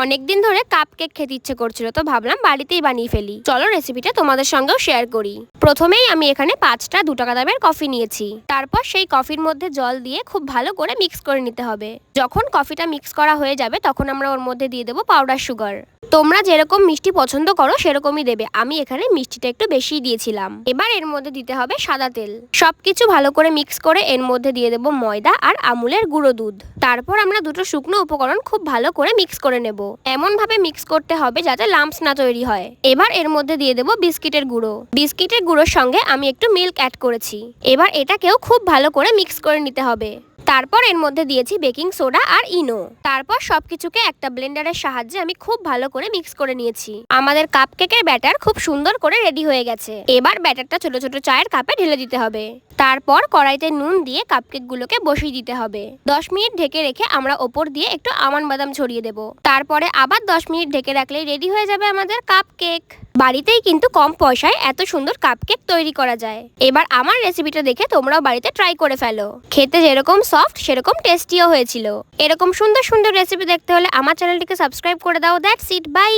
অনেকদিন ধরে cup cake খেতে ইচ্ছে করছিল, তো ভাবলাম বাড়িতেই বানিয়ে ফেলি। চলো রেসিপিটা তোমাদের সঙ্গেও শেয়ার করি। প্রথমেই আমি এখানে 5টা 2 টাকা দামের কফি নিয়েছি। তারপর সেই কফির মধ্যে জল দিয়ে খুব ভালো করে মিক্স করে নিতে হবে। যখন কফিটা মিক্স করা হয়ে যাবে তখন আমরা ওর মধ্যে দিয়ে দেবো পাউডার সুগার। তোমরা যেরকম মিষ্টি পছন্দ করো সেরকমই দেবে। আমি এখানে মিষ্টিটা একটু বেশিই দিয়েছিলাম। এবার এর মধ্যে দিতে হবে সাদা তেল। সবকিছু ভালো করে মিক্স করে এর মধ্যে দিয়ে দেবো ময়দা আর আমুলের গুঁড়ো দুধ। তারপর আমরা দুটো শুকনো উপকরণ খুব ভালো করে মিক্স করে নেব। এমন ভাবে মিক্স করতে হবে যাতে লাম্পস না তৈরি হয়। এবার এর মধ্যে দিয়ে দেবো বিস্কিটের গুঁড়ো। বিস্কিটের গুঁড়োর সঙ্গে আমি একটু মিল্ক অ্যাড করেছি। এবার এটাকেও খুব ভালো করে মিক্স করে নিতে হবে। তারপর এর মধ্যে দিয়েছি বেকিং সোডা আর ইনো। তারপর সবকিছুকে একটা ব্লেন্ডারের সাহায্যে আমি খুব ভালো করে মিক্স করে নিয়েছি। আমাদের কাপকেকের ব্যাটার খুব সুন্দর করে রেডি হয়ে গেছে। এবার ব্যাটারটা ছোট ছোট চায়ের কাপে ঢেলে দিতে হবে। তারপর কড়াইতে নুন দিয়ে কাপকেকগুলোকে বসিয়ে দিতে হবে। 10 মিনিট ঢেকে রেখে আমরা ওপর দিয়ে একটু আমন্ড বাদাম ছড়িয়ে দেব। তারপরে আবার 10 মিনিট ঢেকে রাখলেই রেডি হয়ে যাবে আমাদের কাপকেক। বাড়িতেই কিন্তু কম পয়সায় এত সুন্দর কাপকেক তৈরি করা যায়। এবার আমার রেসিপিটা দেখে তোমরাও বাড়িতে ট্রাই করে ফেলো। খেতে যেরকম সফট সেরকম টেস্টিও হয়েছিল। এরকম সুন্দর সুন্দর রেসিপি দেখতে হলে আমার চ্যানেলটিকে সাবস্ক্রাইব করে দাও। That's it, by.